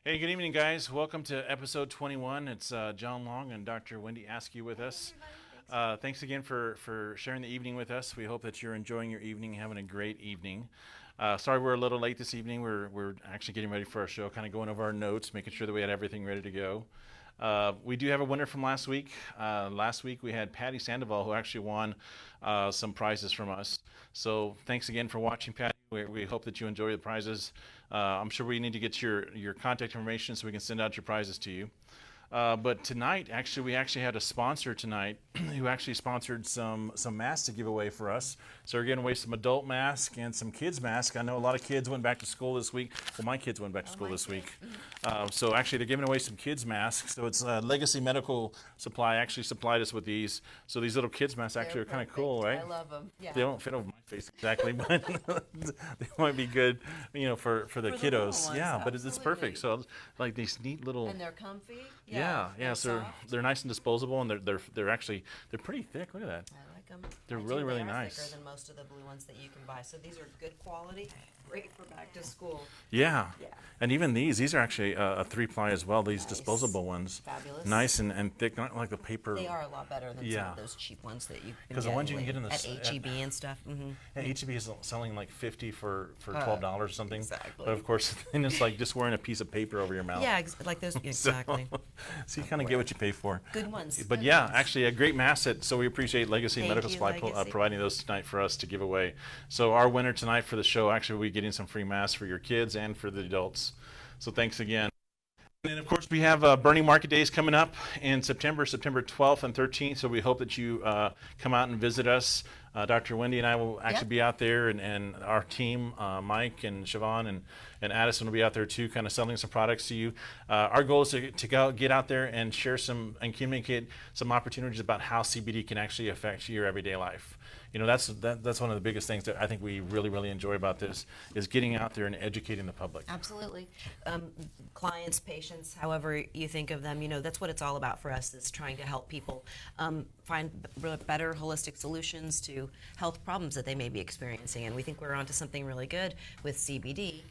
Hey, good evening, guys. Welcome to episode 21. It's John Long and Dr. Wendy Askew with us. Thanks again for sharing the evening with us. We hope that you're enjoying your evening, having a great evening. Sorry we're a little late this evening. We're actually getting ready for our show, kind of going over our notes, making sure that we had everything ready to go. We do have a winner from last week. Last week we had Patty Sandoval, who actually won some prizes from us. So thanks again for watching, Patty. We hope that you enjoy the prizes. I'm sure we need to get your contact information so we can send out your prizes to you. But tonight, we actually had a sponsor tonight who actually sponsored some masks to give away for us. So we're giving away some adult masks and some kids masks. I know a lot of kids went back to school this week. Well, my kids went back to school this week. So actually, they're giving away some kids masks. So it's Legacy Medical Supply actually supplied us with these. So these little kids masks actually are kind of cool, right? I love them. Yeah. They don't fit over my face exactly, but they might be good, for the kiddos. little ones, Yeah, but it's perfect. So like these neat little. And they're comfy. Yeah. So they're nice and disposable, and they're actually pretty thick. Look at that. I like them. They're really nice. Thicker than most of the blue ones that you can buy. So these are good quality, great for back to school. Yeah. Yeah. And even these are actually a 3-ply as well. These Nice. disposable ones. Fabulous. Nice and thick, not like the paper. They are a lot better than some Yeah. of those cheap ones that you can 'Cause the ones you can get in the at H-E-B and stuff. Mm-hmm. Yeah, HEB is selling like 50 for $12 or something. Exactly. But of course, then it's like just wearing a piece of paper over your mouth. Yeah, like those. Exactly. So you kind of get what you pay for. Good ones. But Good yeah, ones. actually a great mass set. So we appreciate Legacy Thank Medical you, Supply Legacy. providing those tonight for us to give away. So our winner tonight for the show actually will be getting some free masks for your kids and for the adults. So thanks again. And then, of course, we have Burning Market Days coming up in September 12th and 13th. So we hope that you come out and visit us. Dr. Wendy and I will actually be out there, and our team, Mike and Siobhan and Addison will be out there too, kind of selling some products to you. Our goal is to get out there and share and communicate some opportunities about how CBD can actually affect your everyday life. That's one of the biggest things that I think we really enjoy about this is getting out there and educating the public. Absolutely. Clients, patients, however you think of them, that's what it's all about for us, is trying to help people find better holistic solutions to health problems that they may be experiencing. And we think we're onto something really good with CBD.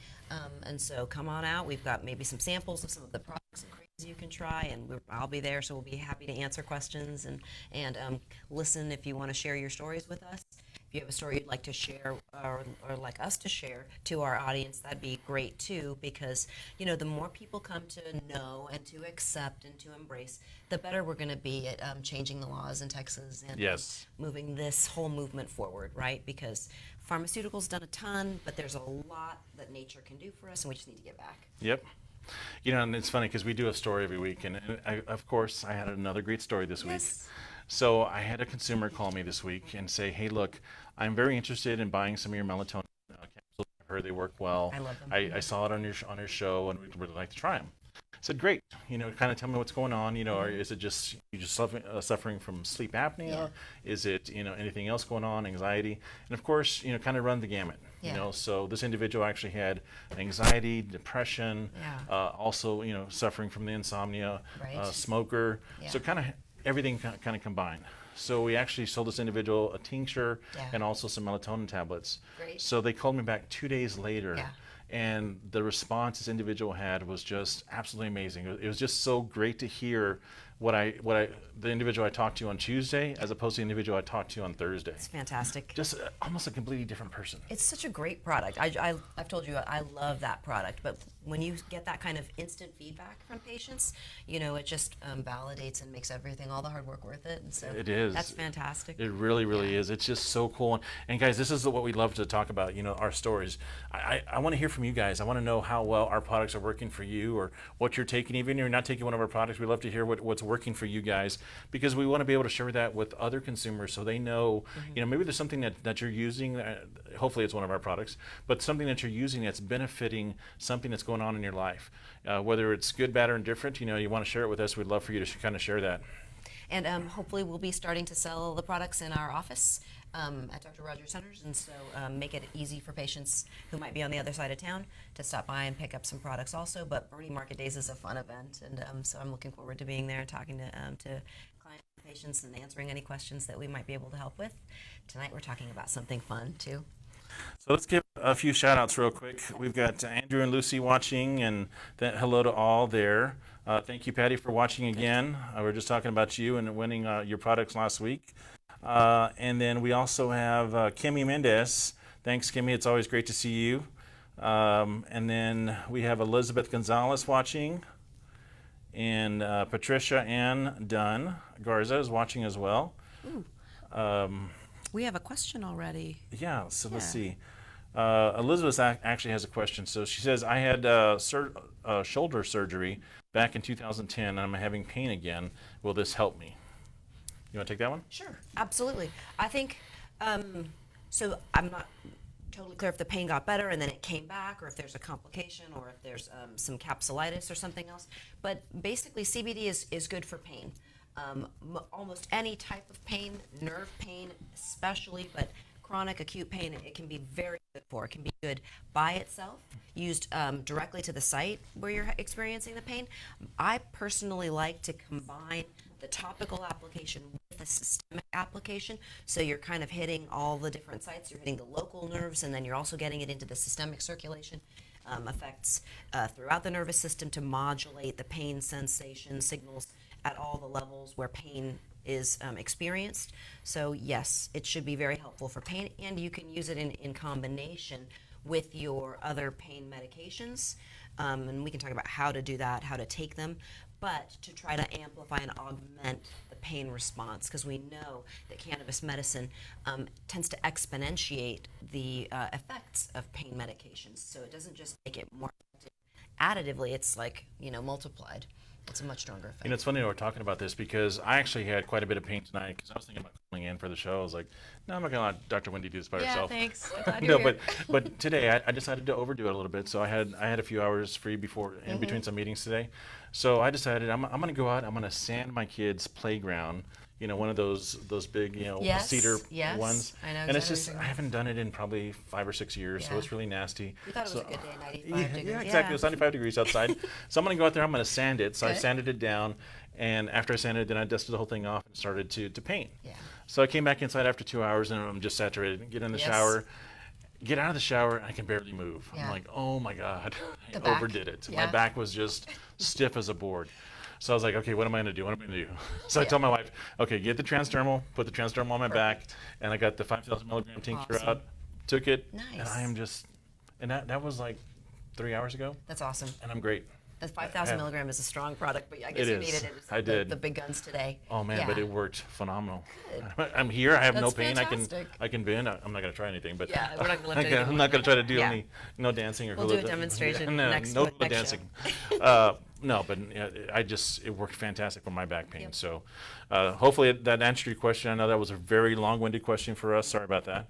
And so come on out. We've got maybe some samples of some of the products and crazes you can try, and I'll be there, so we'll be happy to answer questions and listen if you want to share your stories with us. If you have a story you'd like to share or like us to share to our audience, that'd be great too, because the more people come to know and to accept and to embrace, the better we're going to be at changing the laws in Texas and Yes. moving this whole movement forward, right? Because pharmaceuticals done a ton, but there's a lot that nature can do for us, and we just need to get back. Yep. And it's funny because we do a story every week, and of course, I had another great story this week. Yes. So I had a consumer call me this week and say, "Hey, look, I'm very interested in buying some of your melatonin capsules. I've heard they work well. I love them. I saw it on your show, and we'd really like to try them." I said, "Great. Kind of tell me what's going on. Or is it just you just suffering from sleep apnea? Yeah. Is it anything else going on? Anxiety?" And of course, kind of run the gamut. Yeah. So this individual actually had anxiety, depression, Yeah. also suffering from the insomnia, Right. smoker. Yeah. So kind of everything kind of combined. So we actually sold this individual a tincture Yeah. and also some melatonin tablets. Great. So they called me back 2 days later. Yeah. And the response this individual had was just absolutely amazing. It was just so great to hear the individual I talked to on Tuesday as opposed to the individual I talked to on Thursday. It's fantastic. Just almost a completely different person. It's such a great product. I've told you I love that product, but when you get that kind of instant feedback from patients, it just validates and makes everything, all the hard work, worth it. And so It is. That's fantastic. It really Yeah. is. It's just so cool. And guys, this is what we love to talk about, our stories. I want to hear from you guys. I want to know how well our products are working for you or what you're taking. Even if you're not taking one of our products, we love to hear what's working for you guys, because we want to be able to share that with other consumers so they know, maybe there's something that you're using, hopefully it's one of our products, but something that you're using that's benefiting something that's going on in your life. Whether it's good, bad, or indifferent, you want to share it with us, we'd love for you to kind of share that. And hopefully we'll be starting to sell the products in our office at Dr. Rogers Centers, and so make it easy for patients who might be on the other side of town to stop by and pick up some products also. But Burning Market Days is a fun event, and so I'm looking forward to being there and talking to clients and patients and answering any questions that we might be able to help with. Tonight we're talking about something fun too. So let's give a few shout outs real quick. We've got Andrew and Lucy watching, and hello to all there. Thank you, Patty, for watching again. We were just talking about you and winning your products last week. And then we also have Kimmy Mendez. Thanks, Kimmy. It's always great to see you. And then we have Elizabeth Gonzalez watching. And Patricia Ann Dunn Garza is watching as well. We have a question already. Yeah, so let's see. Elizabeth actually has a question. So she says, I had shoulder surgery back in 2010, and I'm having pain again. Will this help me? You want to take that one? Sure, absolutely. I think, so I'm not totally clear if the pain got better and then it came back, or if there's a complication, or if there's some capsulitis or something else. But basically, CBD is good for pain. Almost any type of pain, nerve pain especially, but chronic acute pain, it can be very good for. It can be good by itself, used directly to the site where you're experiencing the pain. I personally like to combine the topical application with a systemic application, so you're kind of hitting all the different sites. You're hitting the local nerves, and then you're also getting it into the systemic circulation. Effects throughout the nervous system to modulate the pain sensation signals at all the levels where pain is experienced. So yes, it should be very helpful for pain, and you can use it in combination with your other pain medications. And we can talk about how to do that, how to take them, but to try to amplify and augment the pain response, because we know that cannabis medicine tends to exponentiate the effects of pain medications. So it doesn't just make it more effective additively, it's like, multiplied. It's a much stronger effect. It's funny that we're talking about this because I actually had quite a bit of pain tonight because I was thinking about calling in for the show. I was like, no, I'm not going to let Dr. Wendy do this by herself. Yeah, thanks. I'm glad you're No, here. but today I decided to overdo it a little bit. So I had a few hours free in between some meetings today. So I decided I'm going to go out. I'm going to sand my kids' playground. One of those big, Yes, cedar yes, ones. I know And it's exactly just, what I you're haven't done it in probably 5 or 6 years, so Yeah. it's really nasty. We thought it was a good day, 95 degrees. Yeah, exactly. It was 95 degrees outside. So I'm going to go out there. I'm going to sand it. So I Good. sanded it down. And after I sanded it, then I dusted the whole thing off and started to paint. Yeah. So I came back inside after 2 hours, and I'm just saturated. Get in the Yes. shower. Get out of the shower, and I can barely move. Yeah. I'm like, oh my God, I The back. overdid it. Yeah. My back was just stiff as a board. So I was like, okay, what am I going to do? What am I going to do? So I told my wife, okay, get the transdermal, put the transdermal on my back, and I got the 5,000 milligram tincture Awesome. out, took it, and Nice. I am just, and that was like 3 hours ago, That's awesome. and I'm great. The 5,000 milligram is a strong product, but I guess It you is. needed it. I did. The big guns today. Oh man, Yeah. but it worked phenomenal. Good. I'm here. I have no That's pain. fantastic. I can bend. I'm not going to try anything, but Yeah, we're not gonna lift I'm anything not going to try to do Yeah. no dancing or We'll hula do a demonstration No, next no week, hula next show. dancing. No, but it worked fantastic for my back pain. Yep. So hopefully that answered your question. I know that was a very long-winded question for us. Sorry about that.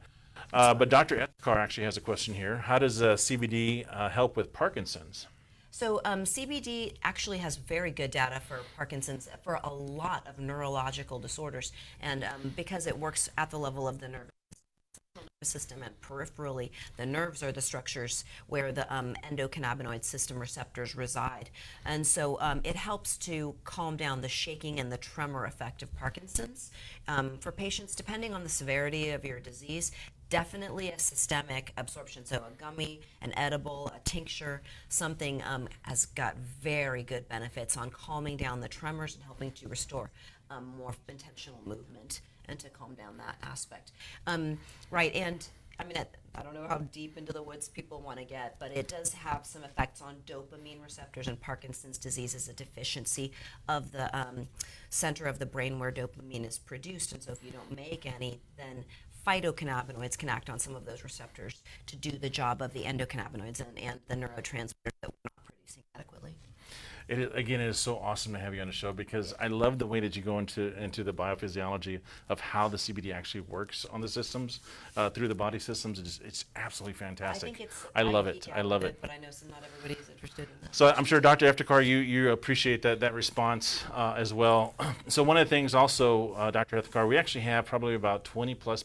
But Dr. Ethkar actually has a question here. How does CBD help with Parkinson's? So CBD actually has very good data for Parkinson's, for a lot of neurological disorders, and because it works at the level of the nervous system and peripherally, the nerves are the structures where the endocannabinoid system receptors reside, and so it helps to calm down the shaking and the tremor effect of Parkinson's. For patients, depending on the severity of your disease, definitely a systemic absorption. So a gummy, an edible, a tincture, something has got very good benefits on calming down the tremors and helping to restore more intentional movement and to calm down that aspect. Right, and I mean, I don't know how deep into the woods people want to get, but it does have some effects on dopamine receptors, and Parkinson's disease is a deficiency of the center of the brain where dopamine is produced, and so if you don't make any, then phytocannabinoids can act on some of those receptors to do the job of the endocannabinoids and the neurotransmitters that we're not producing adequately. It is so awesome to have you on the show because I love the way that you go into the biophysiology of how the CBD actually works on the systems, through the body systems. It's absolutely fantastic. I think it's. I love geek it. out I love with it. But I know not everybody is interested in that. So I'm sure Dr. Eftekar, you appreciate that response as well. So one of the things also, Dr. Eftekar, we actually have probably about 20 plus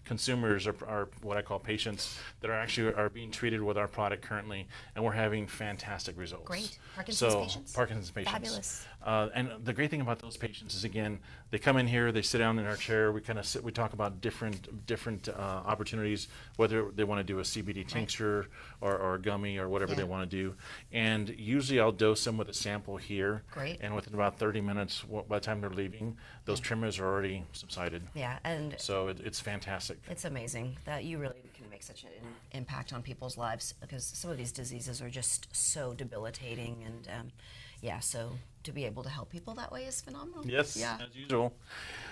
consumers are what I call patients that are being treated with our product currently, and we're having fantastic results. Great. Parkinson's So, patients? Parkinson's patients. Fabulous. And the great thing about those patients is, again, they come in here, they sit down in our chair, we kind of we talk about different opportunities, whether they want to do a CBD tincture or a gummy or whatever they want to do. And usually I'll dose them with a sample here. Great. And within about 30 minutes, by the time they're leaving, those tremors are already subsided. Yeah, and So it's fantastic. it's amazing that you really can make such an impact on people's lives, because some of these diseases are just so debilitating, and so to be able to help people that way is phenomenal. Yes, Yeah. as usual.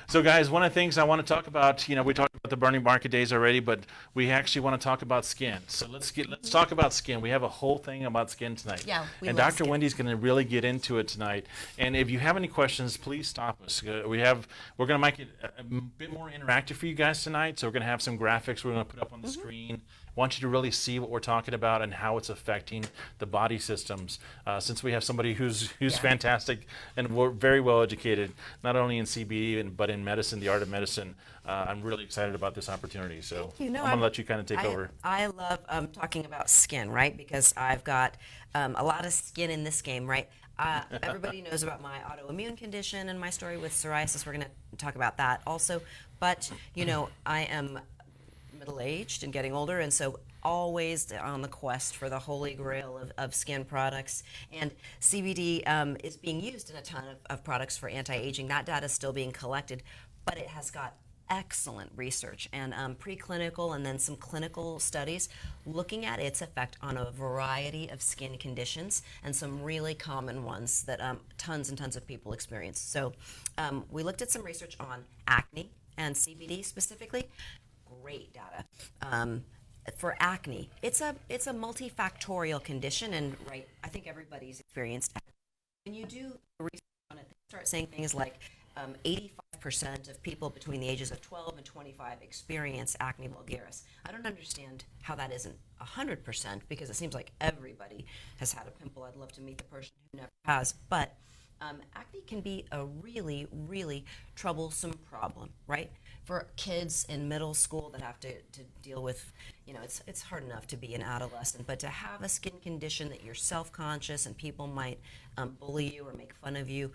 So guys, one of the things I want to talk about, we talked about the Burning Market days already, but we actually want to talk about skin. So let's talk about skin. We have a whole thing about skin tonight. Yeah, we and love Dr. skin. Wendy's going to really get into it tonight. And if you have any questions, please stop us. We're going to make it a bit more interactive for you guys tonight. So we're going to have some graphics we're going to put up on the screen. Want you to really see what we're talking about and how it's affecting the body systems. Since we have somebody who's fantastic and we're very well educated, not only in CBD but in medicine, the art of medicine, I'm really excited about this opportunity. So I'm going to let you kind of take over. I love talking about skin, right? Because I've got a lot of skin in this game, right? Everybody knows about my autoimmune condition and my story with psoriasis. We're going to talk about that also. But, I am middle-aged and getting older, and so always on the quest for the holy grail of skin products. And CBD is being used in a ton of products for anti-aging. That data is still being collected, but it has got excellent research and preclinical and then some clinical studies looking at its effect on a variety of skin conditions, and some really common ones that tons and tons of people experience. So we looked at some research on acne and CBD specifically. Great data. For acne, it's a multifactorial condition, and I think everybody's experienced acne. When you do research on it, they start saying things like 85% of people between the ages of 12 and 25 experience acne vulgaris. I don't understand how that isn't 100%, because it seems like everybody has had a pimple. I'd love to meet the person who never has, but acne can be a really, really troublesome problem, right? For kids in middle school that have to deal with, it's hard enough to be an adolescent, but to have a skin condition that you're self-conscious and people might bully you or make fun of you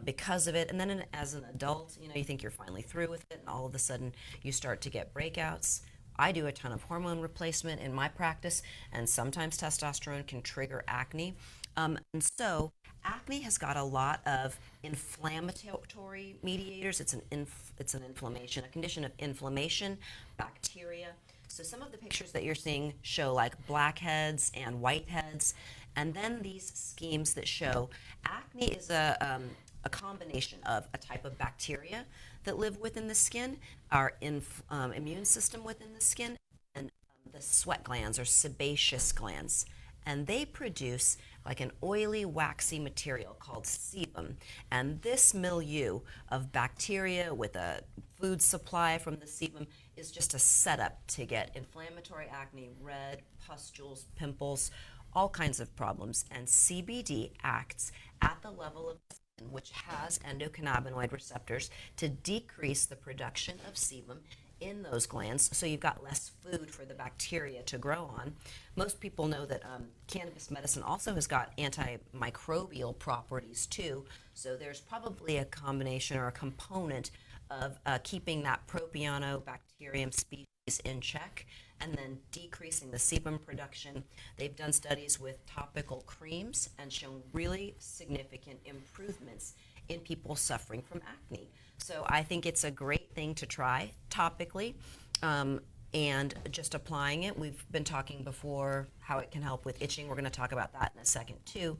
because of it, and then as an adult, you think you're finally through with it, and all of a sudden you start to get breakouts. I do a ton of hormone replacement in my practice, and sometimes testosterone can trigger acne. And so acne has got a lot of inflammatory mediators. It's an inflammation, a condition of inflammation, bacteria. So some of the pictures that you're seeing show like blackheads and whiteheads, and then these schemes that show acne is a combination of a type of bacteria that live within the skin, our immune system within the skin, and the sweat glands or sebaceous glands. And they produce like an oily, waxy material called sebum. And this milieu of bacteria with a food supply from the sebum is just a setup to get inflammatory acne, red, pustules, pimples, all kinds of problems. And CBD acts at the level of the skin, which has endocannabinoid receptors, to decrease the production of sebum in those glands, so you've got less food for the bacteria to grow on. Most people know that cannabis medicine also has got antimicrobial properties too, so there's probably a combination or a component of keeping that Propionibacterium species in check and then decreasing the sebum production. They've done studies with topical creams and shown really significant improvements in people suffering from acne. So I think it's a great thing to try topically, and just applying it. We've been talking before how it can help with itching. We're going to talk about that in a second too.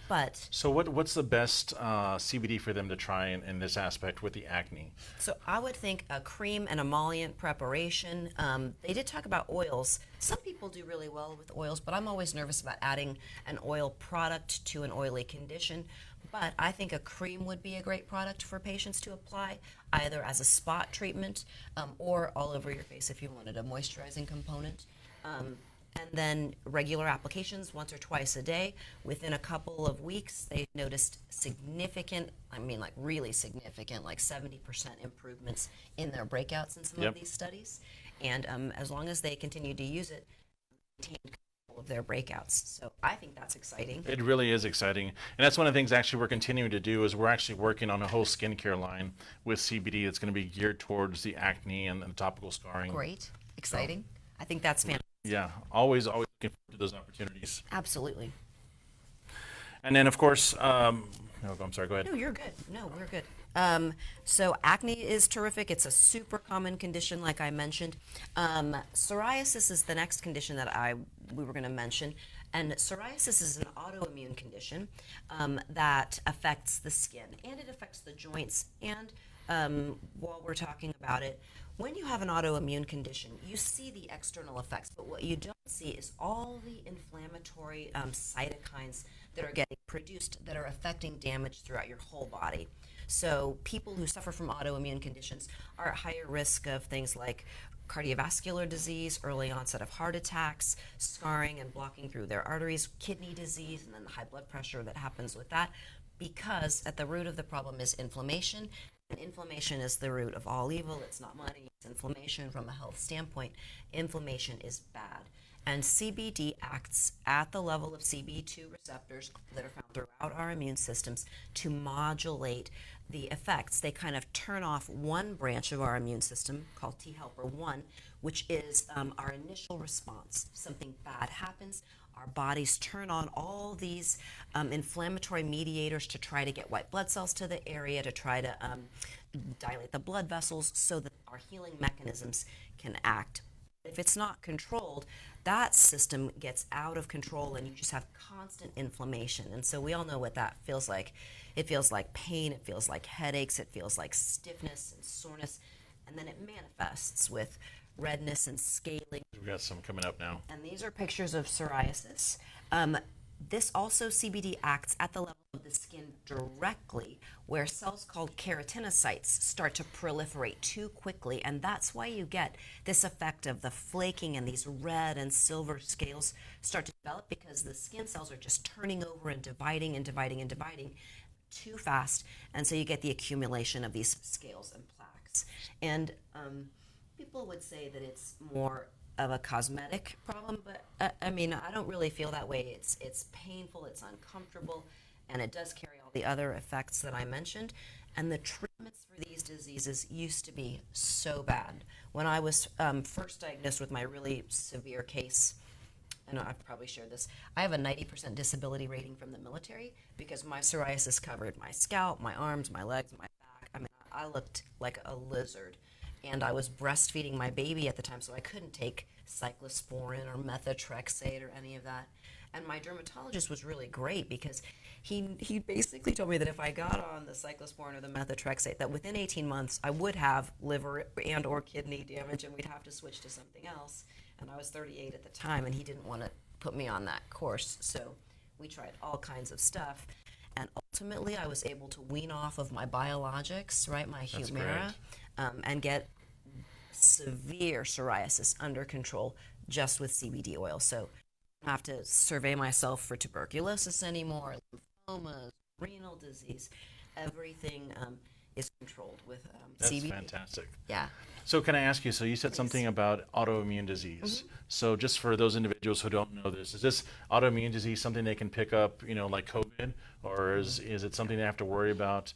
But so what's the best CBD for them to try in this aspect with the acne? So I would think a cream and emollient preparation. They did talk about oils. Some people do really well with oils, but I'm always nervous about adding an oil product to an oily condition. But I think a cream would be a great product for patients to apply, either as a spot treatment or all over your face if you wanted a moisturizing component. and then regular applications once or twice a day. Within a couple of weeks, they noticed significant, I mean, like really significant, like 70% improvements in their breakouts in some Yep. of these studies. And as long as they continue to use it, maintain control of their breakouts. So I think that's exciting. It really is exciting, and that's one of the things actually we're continuing to do is we're actually working on a whole skincare line with CBD that's going to be geared towards the acne and the topical scarring. Great, exciting. I think that's fantastic. Yeah, always looking forward to those opportunities. Absolutely. And then of course, no, I'm sorry. Go ahead. No, you're good. No, we're good. So acne is terrific. It's a super common condition, like I mentioned. Psoriasis is the next condition that we were going to mention, and psoriasis is an autoimmune condition that affects the skin and it affects the joints. And while we're talking about it, when you have an autoimmune condition, you see the external effects, but what you don't see is all the inflammatory cytokines that are getting produced that are affecting damage throughout your whole body. So people who suffer from autoimmune conditions are at higher risk of things like cardiovascular disease, early onset of heart attacks, scarring and blocking through their arteries, kidney disease, and then the high blood pressure that happens with that, because at the root of the problem is inflammation. And inflammation is the root of all evil. It's not money, it's inflammation. From a health standpoint, inflammation is bad. And CBD acts at the level of CB2 receptors that are found throughout our immune systems to modulate the effects. They kind of turn off one branch of our immune system called T helper 1, which is our initial response. Something bad happens, our bodies turn on all these inflammatory mediators to try to get white blood cells to the area, to try to dilate the blood vessels so that our healing mechanisms can act. If it's not controlled, that system gets out of control and you just have constant inflammation. And so we all know what that feels like. It feels like pain, it feels like headaches, it feels like stiffness and soreness, and then it manifests with redness and scaling. We've got some coming up now. And these are pictures of psoriasis. This also, CBD acts at the level of the skin directly, where cells called keratinocytes start to proliferate too quickly, and that's why you get this effect of the flaking and these red and silver scales start to develop, because the skin cells are just turning over and dividing and dividing and dividing too fast, and so you get the accumulation of these scales and plaques. And people would say that it's more of a cosmetic problem, but I mean, I don't really feel that way. It's painful, it's uncomfortable, and it does carry all the other effects that I mentioned. And the treatments for these diseases used to be so bad. When I was first diagnosed with my really severe case, and I've probably shared this, I have a 90% disability rating from the military because my psoriasis covered my scalp, my arms, my legs, my back. I mean, I looked like a lizard. And I was breastfeeding my baby at the time, so I couldn't take cyclosporin or methotrexate or any of that. And my dermatologist was really great because he basically told me that if I got on the cyclosporin or the methotrexate, that within 18 months I would have liver and or kidney damage and we'd have to switch to something else. And I was 38 at the time, and he didn't want to put me on that course. So we tried all kinds of stuff. And ultimately, I was able to wean off of my biologics, right, my That's Humira, and get severe psoriasis under control just with CBD oil. So I don't have to survey myself for tuberculosis anymore, lymphomas, renal disease. Everything is controlled with That's CBD. fantastic. Yeah. So can I ask you, so you said something about autoimmune disease. So just for those individuals who don't know this, is this autoimmune disease something they can pick up, like COVID? Or is it something they have to worry about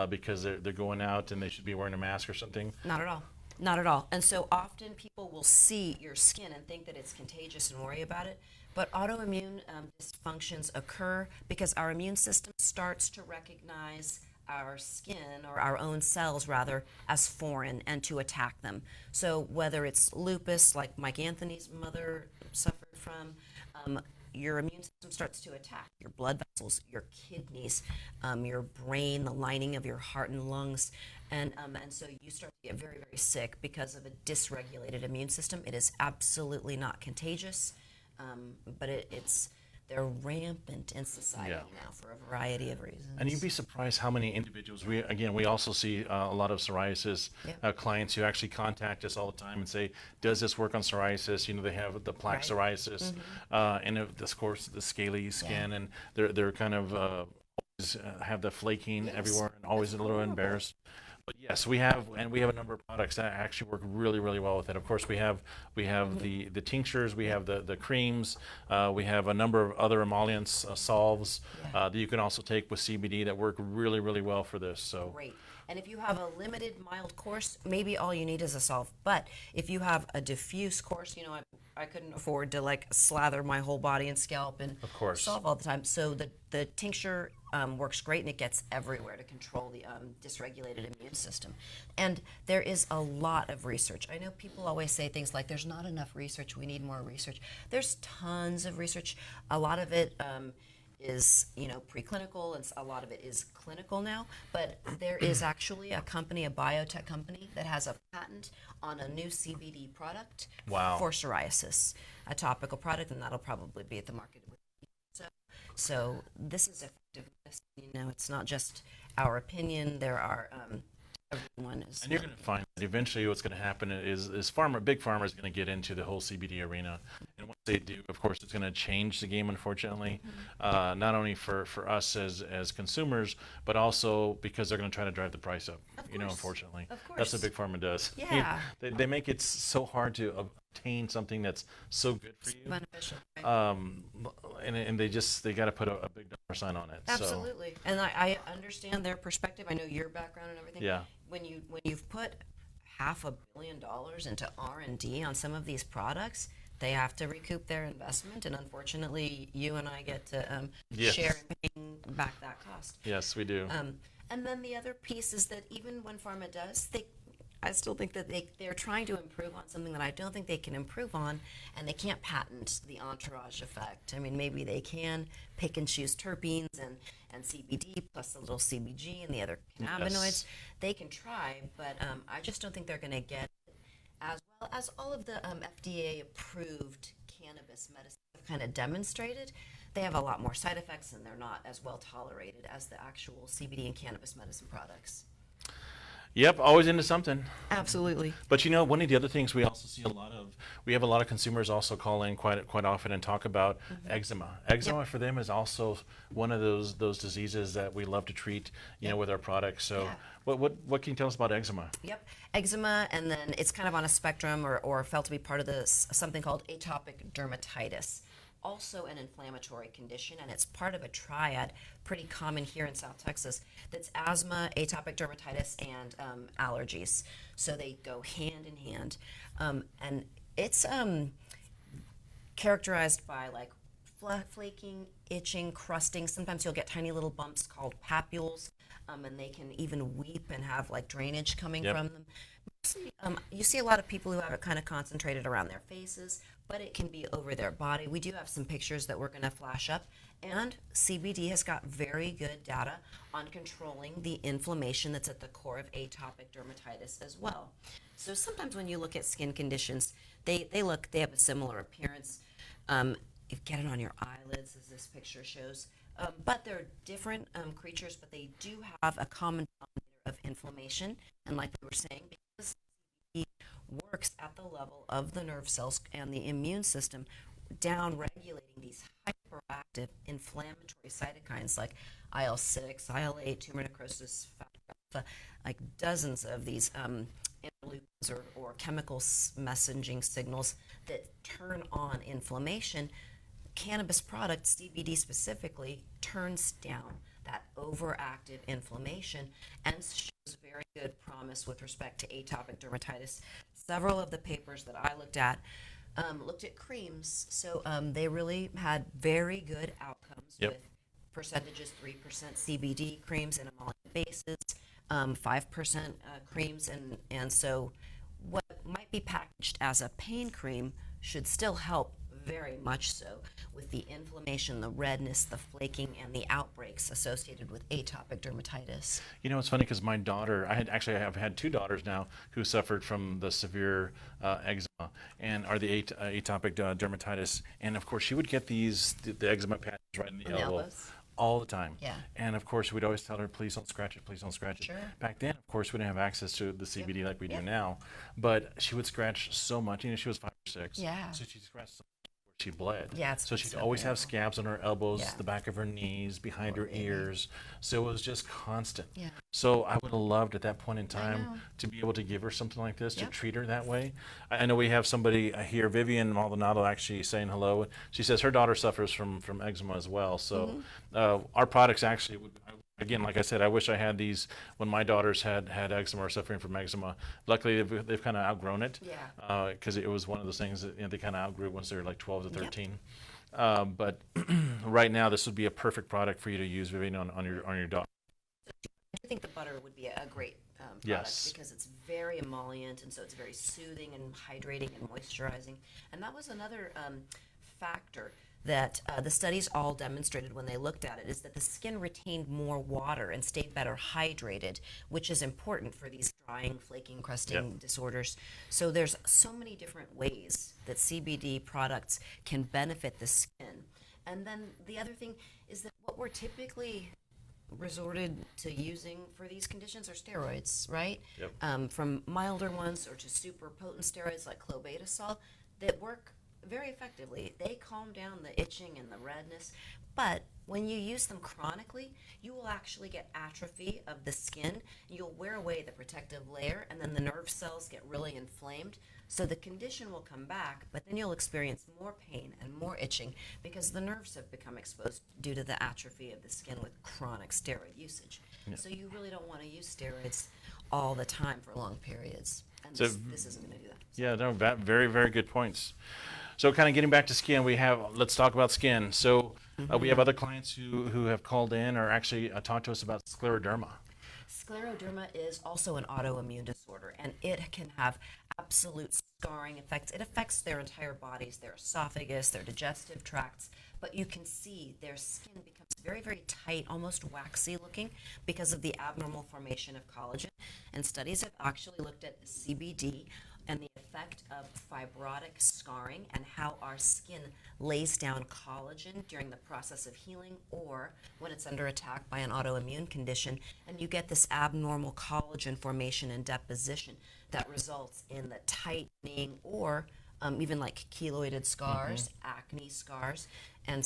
because they're going out and they should be wearing a mask or something? Not at all. Not at all. And so often people will see your skin and think that it's contagious and worry about it. But autoimmune dysfunctions occur because our immune system starts to recognize our skin, or our own cells rather, as foreign and to attack them. So whether it's lupus, like Mike Anthony's mother suffered from, your immune system starts to attack your blood vessels, your kidneys, your brain, the lining of your heart and lungs, and so you start to get very, very sick because of a dysregulated immune system. It is absolutely not contagious, but it's they're rampant in society now for a variety of reasons. And you'd be surprised how many individuals we also see a lot of psoriasis clients who actually contact us all the time and say, "Does this work on psoriasis?" They have the plaque psoriasis, and of course the scaly skin, and they're kind of always have the flaking everywhere and always a little embarrassed. But yes, we have a number of products that actually work really, really well with it. Of course, we have the tinctures, we have the creams, we have a number of other emollients, solves that you can also take with CBD that work really, really well for this. So great. And if you have a limited mild course, maybe all you need is a solve. But if you have a diffuse course, I couldn't afford to like slather my whole body and scalp and of course solve all the time. So the tincture works great, and it gets everywhere to control the dysregulated immune system. And there is a lot of research. I know people always say things like, "There's not enough research. We need more research." There's tons of research. A lot of it is preclinical, and a lot of it is clinical now. But there is actually a biotech company, that has a patent on a new CBD product for psoriasis, a topical product, and that'll probably be at the market. So this is effectiveness. It's not just our opinion. There are everyone is. And you're going to find that eventually what's going to happen is big pharma is going to get into the whole CBD arena, and once they do, of course, it's going to change the game. Unfortunately, not only for us as consumers, but also because they're going to try to drive the price up. Unfortunately, that's what big pharma does. Yeah, they make it so hard to obtain something that's so good for you. Beneficial. Right? And they got to put a big dollar sign on it. Absolutely, So. And I understand their perspective. I know your background and everything. Yeah. When you've put $500 million into R&D on some of these products, they have to recoup their investment, and unfortunately, you and I get to share in paying back that cost. Yes, we do. And then the other piece is that even when pharma does, I still think that they're trying to improve on something that I don't think they can improve on, and they can't patent the entourage effect. I mean, maybe they can pick and choose terpenes and CBD plus a little CBG and the other cannabinoids. Yes. They can try, but I just don't think they're going to get as well as all of the FDA-approved cannabis medicines have kind of demonstrated. They have a lot more side effects, and they're not as well tolerated as the actual CBD and cannabis medicine products. Yep, always into something. Absolutely. But one of the other things we also see we have a lot of consumers also call in quite often and talk about eczema. Eczema for them is also one of those diseases that we love to treat, with our products. So what can you tell us about eczema? Yep, eczema, and then it's kind of on a spectrum or felt to be part of this something called atopic dermatitis. Also an inflammatory condition, and it's part of a triad pretty common here in South Texas that's asthma, atopic dermatitis, and allergies. So they go hand in hand. And it's characterized by like flaking, itching, crusting. Sometimes you'll get tiny little bumps called papules, and they can even weep and have like drainage coming from them. Mostly, you see a lot of people who have it kind of concentrated around their faces, but it can be over their body. We do have some pictures that we're going to flash up, and CBD has got very good data on controlling the inflammation that's at the core of atopic dermatitis as well. So sometimes when you look at skin conditions, they have a similar appearance. You get it on your eyelids, as this picture shows, but they're different creatures, but they do have a common denominator of inflammation, and like we were saying, because CBD works at the level of the nerve cells and the immune system, down regulating these hyperactive inflammatory cytokines like IL-6, IL-8, tumor necrosis factor alpha, like dozens of these interleukins or chemical messaging signals that turn on inflammation. Cannabis products, CBD specifically, turns down that overactive inflammation and shows very good promise with respect to atopic dermatitis. Several of the papers that I looked at creams, so they really had very good outcomes with percentages, 3% CBD creams and emollient bases, 5% creams, and so what might be packaged as a pain cream should still help very much so with the inflammation, the redness, the flaking, and the outbreaks associated with atopic dermatitis. You know, it's funny because my daughter, I have had two daughters now who suffered from the severe eczema and are the atopic dermatitis. And of course, she would get the eczema patches right in the elbow elbows. all the time. Yeah. And of course, we'd always tell her, please don't scratch it, please don't scratch it. Sure. Back then, of course, we didn't have access to the CBD like we do Yep. now. But she would scratch so much. You know, she was 5 or 6. Yeah. So she scratched so much where she bled. Yeah, it's so she'd so always have painful. scabs on her elbows, Yeah. the back of her knees, behind Poor her baby. ears. So it was just constant. Yeah. So I would have loved at that point in know. time to be able to give her something like this, to Yep. treat her that way. I know we have somebody here, Vivian Maldonado, actually saying hello. She says her daughter suffers from eczema as well. So our products actually would, again, like I said, I wish I had these when my daughters had eczema or suffering from eczema. Luckily, they've kind of outgrown it. Yeah. Because it was one of those things that they kind of outgrew once they were like 12 to Yep. 13. But right now, this would be a perfect product for you to use, Vivian, on your daughter. I think the butter would be a great product Yes. because it's very emollient, and so it's very soothing and hydrating and moisturizing. And that was another factor that the studies all demonstrated when they looked at it, is that the skin retained more water and stayed better hydrated, which is important for these drying, flaking, crusting disorders. So there's so many different ways that CBD products can benefit the skin. And then the other thing is that what we're typically resorted to using for these conditions are steroids, right? Yep. From milder ones or to super potent steroids like clobetasol that work very effectively. They calm down the itching and the redness, but when you use them chronically, you will actually get atrophy of the skin. You'll wear away the protective layer, and then the nerve cells get really inflamed. So the condition will come back, but then you'll experience more pain and more itching because the nerves have become exposed due to the atrophy of the skin with chronic steroid usage. So you really don't want to use steroids all the time for long periods. And So- this isn't going to do that. Yeah, no, very, very good points. So kind of getting back to skin, let's talk about skin. So we have other clients who have called in or actually talked to us about scleroderma. Scleroderma is also an autoimmune disorder, and it can have absolute scarring effects. It affects their entire bodies, their esophagus, their digestive tracts, but you can see their skin becomes very, very tight, almost waxy looking because of the abnormal formation of collagen. And studies have actually looked at CBD and the effect of fibrotic scarring and how our skin lays down collagen during the process of healing or when it's under attack by an autoimmune condition, and you get this abnormal collagen formation and deposition that results in the tightening or even like keloided scars, acne scars. And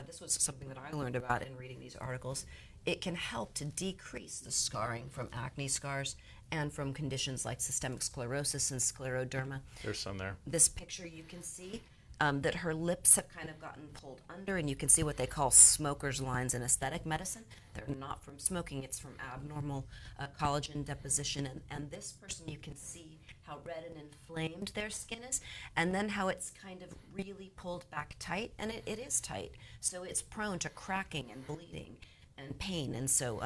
this was something that I learned about in reading these articles. It can help to decrease the scarring from acne scars and from conditions like systemic sclerosis and scleroderma. There's some there. This picture you can see that her lips have kind of gotten pulled under, and you can see what they call smoker's lines in aesthetic medicine. They're not from smoking, it's from abnormal collagen deposition. And this person, you can see how red and inflamed their skin is, and then how it's kind of really pulled back tight, and it is tight. So it's prone to cracking and bleeding and pain. And so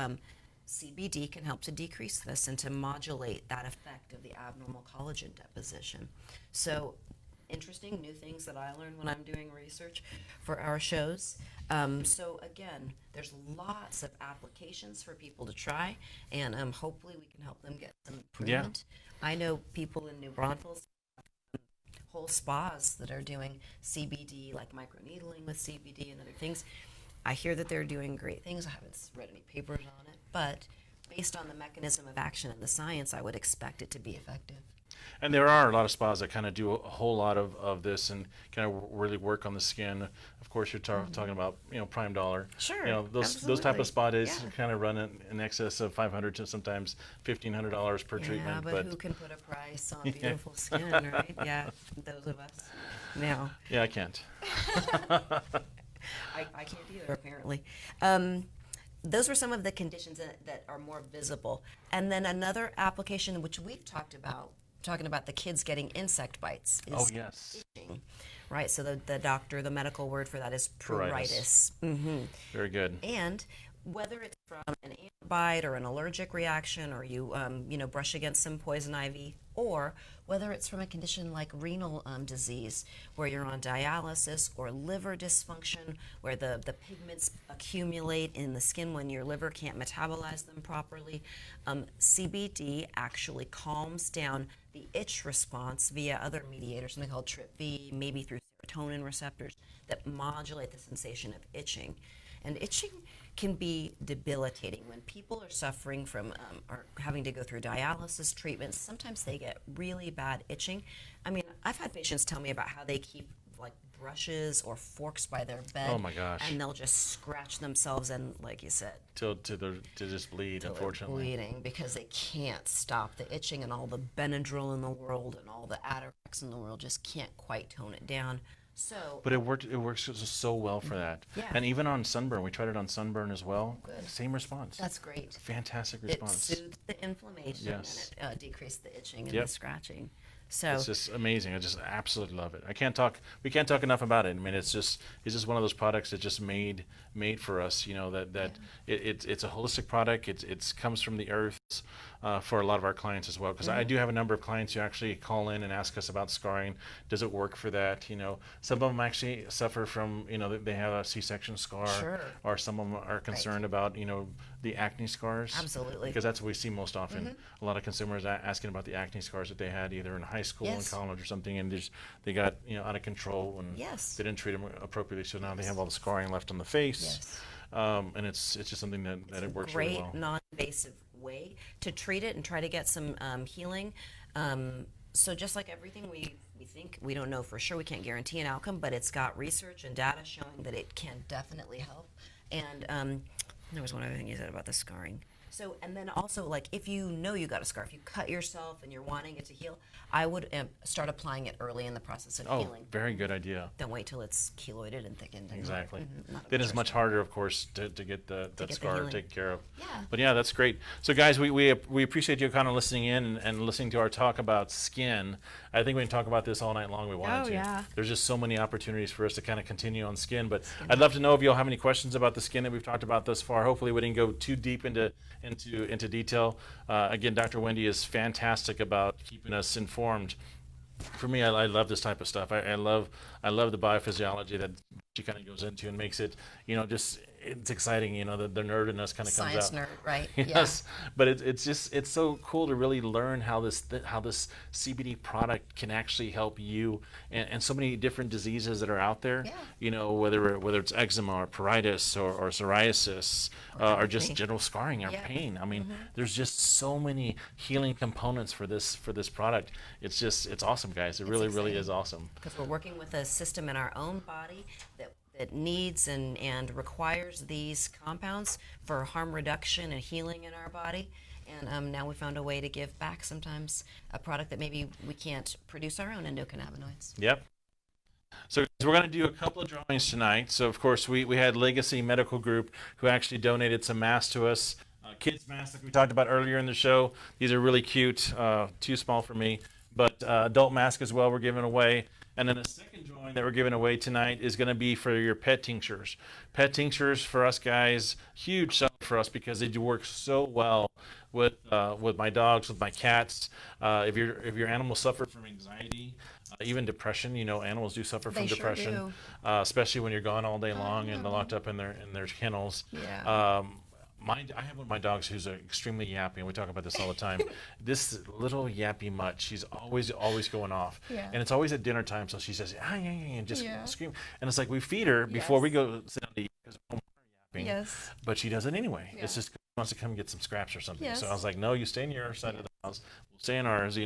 CBD can help to decrease this and to modulate that effect of the abnormal collagen deposition. So interesting new things that I learn when I'm doing research for our shows. So again, there's lots of applications for people to try, and hopefully we can help them get some improvement. I know people in New Braunfels, whole spas that are doing CBD, like microneedling with CBD and other things. I hear that they're doing great things. I haven't read any papers on it, but based on the mechanism of action and the science, I would expect it to be effective. And there are a lot of spas that kind of do a whole lot of this and kind of really work on the skin. Of course, you're talking about Prime Dollar. Sure, those type absolutely. of spa days Yeah. kind of run in excess of $500 to sometimes $1,500 per treatment. But who can put a price on beautiful skin, right? Yeah, those of us. Now, Yeah, I can't. I can't either, apparently. Those were some of the conditions that are more visible. And then another application, which we've talked about, talking about the kids getting insect bites, is Oh yes, itching, right? So the medical word for that is pruritus. Pruritus. Very good. And whether it's from an ant bite or an allergic reaction, or you, brush against some poison ivy, or whether it's from a condition like renal disease, where you're on dialysis, or liver dysfunction, where the pigments accumulate in the skin when your liver can't metabolize them properly. CBD actually calms down the itch response via other mediators, something called TRPV, maybe through serotonin receptors that modulate the sensation of itching. And itching can be debilitating when people are suffering from or having to go through dialysis treatments. Sometimes they get really bad itching. I mean, I've had patients tell me about how they keep like brushes or forks by their bed. Oh my gosh. And they'll just scratch themselves, and like you said, To just bleed, till they're unfortunately. bleeding because they can't stop the itching, and all the Benadryl in the world and all the Atarax in the world just can't quite tone it down. So, But it works so well for that. Yeah. And even on sunburn, we tried it on sunburn as well. Good. Same response. that's great. Fantastic It response. soothed the inflammation, Yes. and it decreased the itching and Yep. the scratching. So It's just amazing. I just absolutely love it. We can't talk enough about it. I mean, it's just one of those products that just made for us. You know that it's a holistic product. It's comes from the earth for a lot of our clients as well. Because I do have a number of clients who actually call in and ask us about scarring. Does it work for that? You know, some of them actually suffer from they have a C-section scar, Sure. or some of them are concerned about the acne scars. Absolutely. Because that's what we see most often. A lot of consumers asking about the acne scars that they had either in high school, in Yes. college, or something, and they got out of control and Yes. they didn't treat them appropriately. So now they have all the scarring left on the face, Yes. and it's just something that it works great really well. non-invasive way to treat it and try to get some healing. So just like everything we think, we don't know for sure, we can't guarantee an outcome, but it's got research and data showing that it can definitely help. And there was one other thing you said about the scarring. So, and then also, like, if you know you got a scar, if you cut yourself and you're wanting it to heal, I would start applying it early in the process of Oh, healing. very good idea. Don't wait till it's keloided and thickened. And Exactly. not a Then it's pressure. much harder, of course, to get that get the scar healing. taken care of. Yeah. But yeah, that's great. So guys, we appreciate you kind of listening in and listening to our talk about skin. I think we can talk about this all night long. We wanted to. yeah. There's just so many opportunities for us to kind of continue on skin. But I'd love to know if you all have any questions about the skin that we've talked about thus far. Hopefully, we didn't go too deep into detail. Again, Dr. Wendy is fantastic about keeping us informed. For me, I love this type of stuff. I love the biophysiology that she kind of goes into and makes it, just it's exciting. The nerd in us kind of comes out. Science nerd, right? Yes, but it's so cool to really learn how this CBD product can actually help you and so many different diseases that are out there. Yeah. Whether it's eczema or pruritus or psoriasis or just acne. general scarring or Yeah. pain. I mean, there's just so many healing components for this product. It's awesome, guys. It really exciting. is awesome. Because we're working with a system in our own body that needs and requires these compounds for harm reduction and healing in our body. And now we found a way to give back sometimes a product that maybe we can't produce our own endocannabinoids. Yep. So we're going to do a couple of drawings tonight. So of course we had Legacy Medical Group who actually donated some masks to us. Kids masks like we talked about earlier in the show. These are really cute. Too small for me, but adult mask as well we're giving away. And then the second drawing that we're giving away tonight is going to be for your pet tinctures. Pet tinctures for us guys, huge seller for us because they do work so well with my dogs, with my cats. If your animals suffer from anxiety, even depression, animals do suffer from They sure depression, do. Especially when you're gone all day long and they're locked up in their kennels. Yeah. I have one of my dogs who's extremely yappy, and we talk about this all the time. This little yappy mutt, she's always going off, Yeah. and it's always at dinner time. So she says, "Ah, yeah," and just Yeah. scream, and it's like we feed her before we Yes. go sit down to eat because we don't want her yapping. Yes. But she does it anyway. Yeah. It's just 'cause she wants to come get some scraps or something. Yes. So I was like, "No, you stay in your side of the house. We'll stay in ours."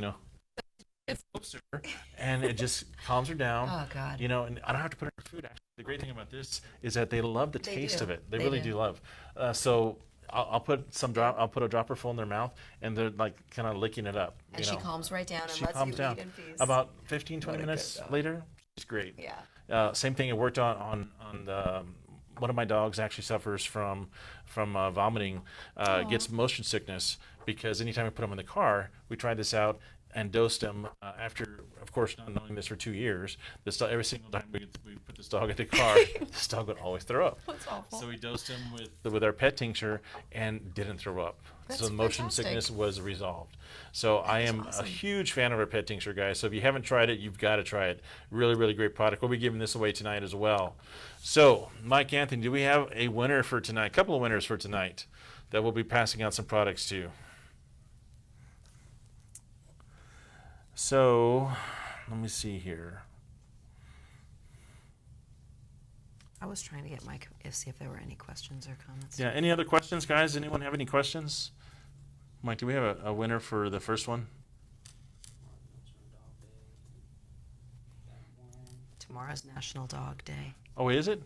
Get closer, and it just calms her down. Oh, God. And I don't have to put her in food. Actually, the great thing about this is that they love the They taste do. of it. They They really do. do love. So I'll put I'll put a dropper full in their mouth, and they're like kind of licking it up. And she calms right down and She lets calms you down. eat in peace. About 15, 20 What a minutes good dog. later, she's great. Yeah. Same thing. It worked on the. One of my dogs actually suffers from vomiting, gets motion sickness because anytime we put him in the car, we tried this out. and dosed him after, of course, not knowing this for 2 years. This dog, every single time we put this dog in the car, this dog would always throw up. That's awful. So we dosed him with our pet tincture and didn't throw up. That's so the motion fantastic. sickness was resolved. So I am awesome. a huge fan of our pet tincture, guys. So if you haven't tried it, you've got to try it. Really, really great product. We'll be giving this away tonight as well. So, Mike Anthony, do we have a winner for tonight? A couple of winners for tonight that we'll be passing out some products to. So, let me see here. I was trying to get Mike, see if there were any questions or comments. Yeah, any other questions, guys? Anyone have any questions? Mike, do we have a winner for the first one? Tomorrow's National Dog Day. Oh, is it?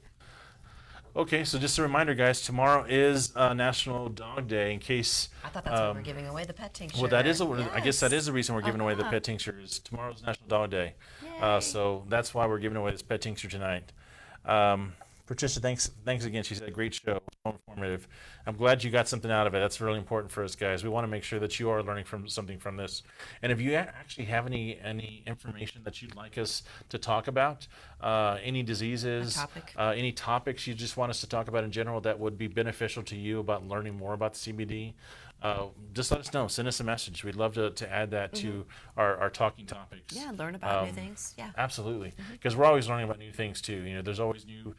Okay, so just a reminder, guys, tomorrow is National Dog Day in case... I thought that's why we're giving away the pet tincture. Well, that is, Yes. I guess that is the reason we're giving away the Uh-huh. pet tincture is tomorrow's National Dog Day. Yay. So that's why we're giving away this pet tincture tonight. Patricia, thanks again. She said, great show, so informative. I'm glad you got something out of it. That's really important for us, guys. We want to make sure that you are learning something from this. And if you actually have any information that you'd like us to talk about, any diseases, topic. any topics you just want us to talk about in general that would be beneficial to you about learning more about the CBD, just let us know. Send us a message. We'd love to add that to our talking topics. Yeah, learn about new things. Yeah. Absolutely, because we're always learning about new things too. There's always new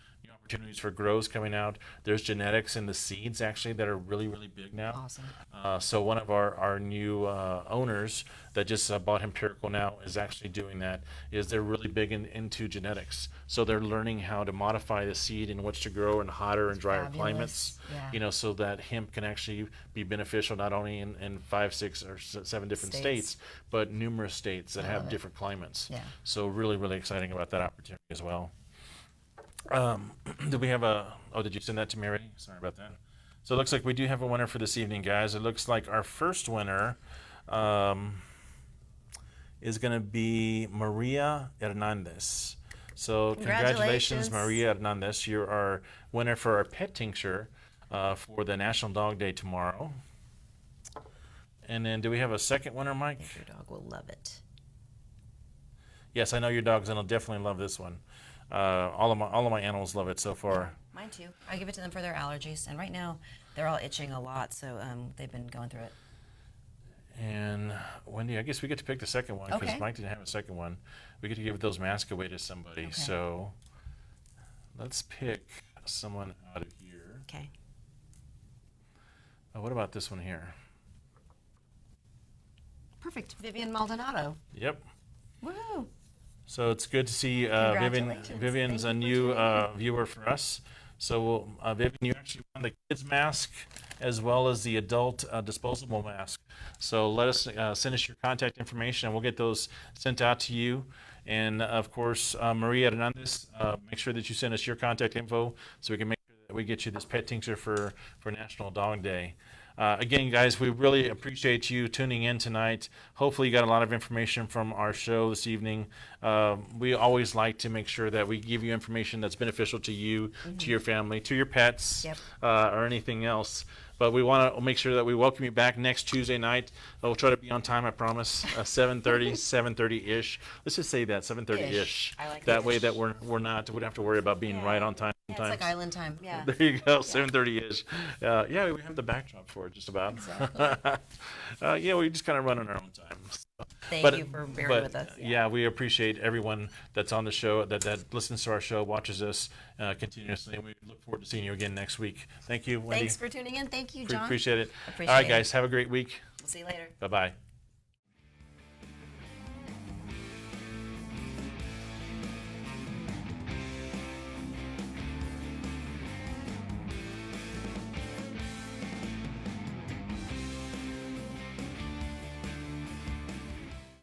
opportunities for grows coming out. There's genetics in the seeds actually that are really, really big now. Awesome. So one of our new owners that just bought Empirical now is actually doing that. Is they're really big into genetics. So they're learning how to modify the seed in which to grow in hotter and drier Fabulous. climates. Yeah. So that hemp can actually be beneficial not only in 5, 6, or 7 different states, but numerous states that have different climates. Yeah. So really, really exciting about that opportunity as well. Do we have did you send that to Mary? Sorry about that. So it looks like we do have a winner for this evening, guys. It looks like our first winner is going to be Maria Hernandez. So congratulations, Maria Hernandez. You're our winner for our pet tincture for the National Dog Day tomorrow. And then do we have a second winner, Mike? I think your dog will love it. Yes, I know your dog's going to definitely love this one. All of my animals love it so far. Mine too. I give it to them for their allergies, and right now they're all itching a lot, so they've been going through it. And Wendy, I guess we get to pick the second one because Okay. Mike didn't have a second one. We get to give those masks away to somebody. Okay. So let's pick someone out of here. Okay. What about this one here? Perfect. Vivian Maldonado. Yep. Woohoo! So it's good to see Congratulations. Vivian's a Thank you new for viewer for us. So Vivian, you actually won the kids mask as well as the adult disposable mask. So let us send us your contact information and we'll get those sent out to you. And of course, Maria Hernandez, make sure that you send us your contact info so we can make sure that we get you this pet tincture for National Dog Day. Again, guys, we really appreciate you tuning in tonight. Hopefully you got a lot of information from our show this evening. We always like to make sure that we give you information that's beneficial to you, to your family, to your pets, or anything else. But we want to make sure that we welcome you back next Tuesday night. We'll try to be on time, I promise. 7:30, 7:30-ish. Let's just say that, 7:30-ish. I like that ish. way that we don't have to worry about being right on time. Yeah, it's sometimes. like island time. Yeah. There you go, 7:30-ish. Yeah, we have the backdrop for it, just about. Exactly. Yeah, we just kind of run on our own time. Thank you for bearing with us. Yeah, we appreciate everyone that's on the show, that listens to our show, watches us continuously, and we look forward to seeing you again next week. Thank you, Wendy. Thanks for tuning in. Thank you, John. Appreciate it. Appreciate All right, it. guys, have a great week. We'll see you later. Bye-bye.